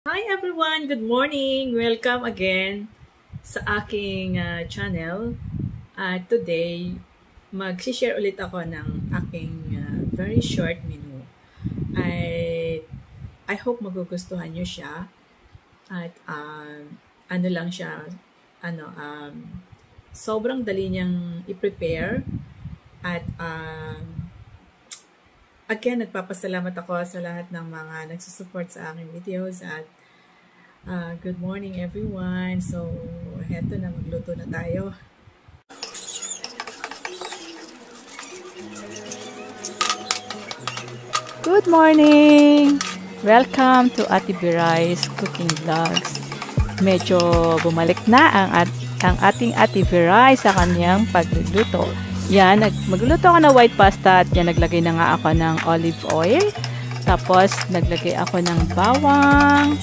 Hi everyone! Good morning! Welcome again sa aking channel. Today, mag-share ulit ako ng aking very short menu. I hope magugustuhan nyo siya. At ano lang siya, sobrang dali niyang i-prepare. At again, nagpapasalamat ako sa lahat ng mga nagsusupport sa aking videos at good morning everyone. So, heto na, magluto na tayo. Good morning! Welcome to Ate Viray's Cooking Vlogs. Medyo bumalik na ang ating Ate Viray sa kanyang pagluluto. Yan, magluluto ako ng white pasta at yan, naglagay na nga ako ng olive oil. Tapos, naglagay ako ng bawang.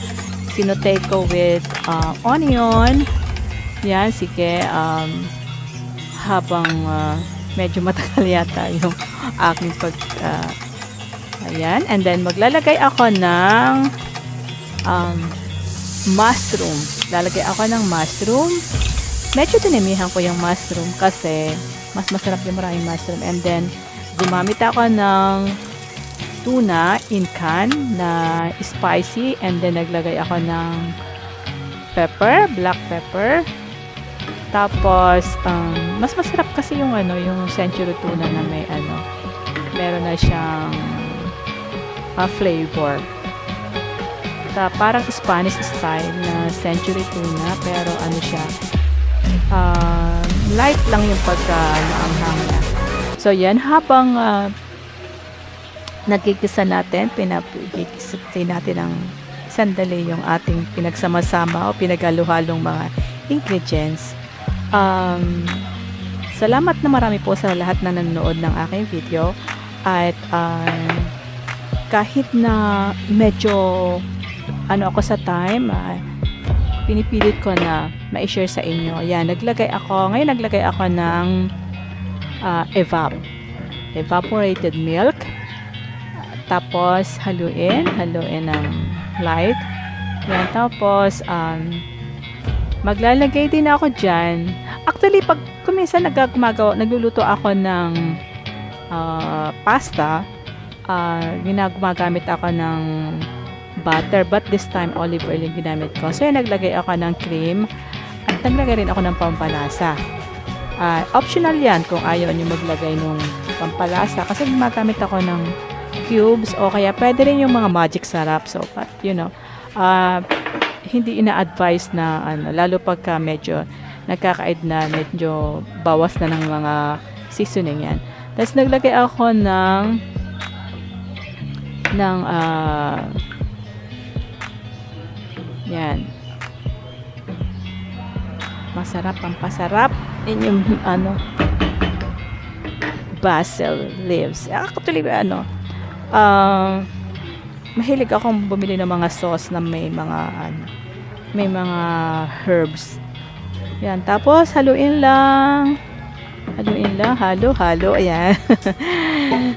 Sinutay ko with onion. Yan, sige. Habang medyo matagal yata yung aking ayan. And then, maglalagay ako ng mushroom. Lalagay ako ng mushroom. Medyo tinimihan ko yung mushroom kasi mas masarap yung maraming mushroom. And then, gumamit ako ng tuna in can na spicy. And then, naglagay ako ng pepper, black pepper. Tapos, mas masarap kasi yung yung century tuna na may meron na siyang flavor. Parang Spanish style na century tuna, pero siya, light lang yung pagka-maanghang niya. So, yan, habang nagkikisa natin, pinagkikisa natin ng sandali yung ating pinagsama-sama o pinaghaluhalong mga ingredients. Salamat na marami po sa lahat na nanonood ng aking video. At kahit na medyo ako sa time, pinipilit ko na ma-share sa inyo. Yan, naglagay ako ng evaporated milk. Tapos, haluin ng light. Yan, tapos, maglalagay din ako dyan. Actually, pag kuminsan nagluluto ako ng pasta, gumagamit ako ng butter, but this time olive oil yung ginamit ko. So, naglagay ako ng cream at naglagay rin ako ng pampalasa. Optional yan kung ayaw nyo maglagay ng pampalasa kasi gumagamit ako ng cubes o kaya pwede rin yung mga magic sarap. So, but, hindi ina-advise na lalo pagka medyo nagkakaid na, medyo bawas na ng mga seasoning yan. Tapos, naglagay ako ng yan. Masarap, pampasarap. Yung basil leaves. Actually, mahilig akong bumili ng mga sauce na may mga herbs. Yan. Tapos, haluin lang, halo. Ayan.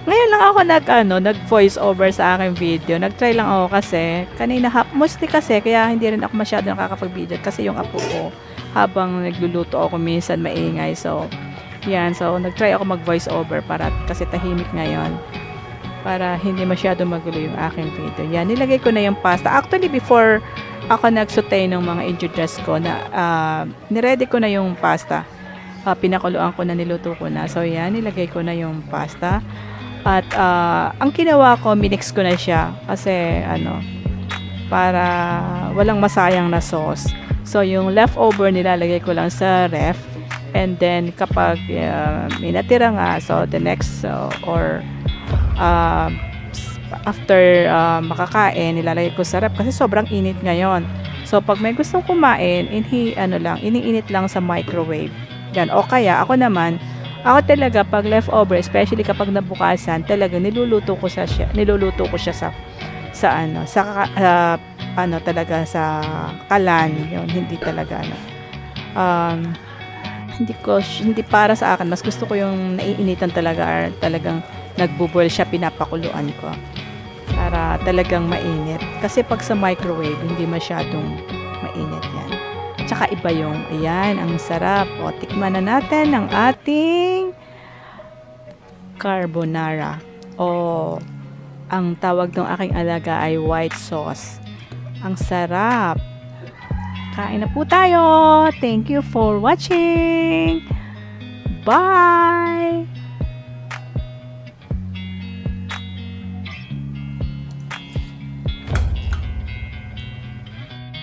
Ngayon lang ako nag voice over sa aking video. Nag-try lang ako kasi kanina mostly kasi kaya hindi rin ako masyado nakakapag-video kasi yung apo ko habang nagluluto ako minsan maingay. So, yan. So, nag-try ako mag-voice over kasi tahimik ngayon. Para hindi masyado magulo yung aking video. Yan, nilagay ko na yung pasta. Actually, before ako nag-saute ng mga ingredients ko niready ko na yung pasta. Pinakuluan ko na, niluto ko na. So, yan, nilagay ko na yung pasta. At, ang ginawa ko, minix ko na siya. Kasi, para walang masayang na sauce. So, yung leftover, nilalagay ko lang sa ref. And then, kapag may natira nga, so, the next, after makakain, nilalagay ko sa ref. Kasi sobrang init ngayon. So, pag may gustong kumain, iniinit lang sa microwave. Yan. O kaya, ako talaga pag leftover, especially kapag nabukasan, talaga niluluto ko siya talaga sa kalan. Yun, hindi talaga hindi para sa akin. Mas gusto ko yung naiinitan talaga, talagang nagbuboil siya, pinapakuluan ko. para talagang mainit. Kasi pag sa microwave, hindi masyadong mainit yan. Tsaka iba yung, ayan, ang sarap. O, tikman na natin ang ating carbonara. O, ang tawag ng aking alaga ay white sauce. Ang sarap. Kain na po tayo. Thank you for watching. Bye!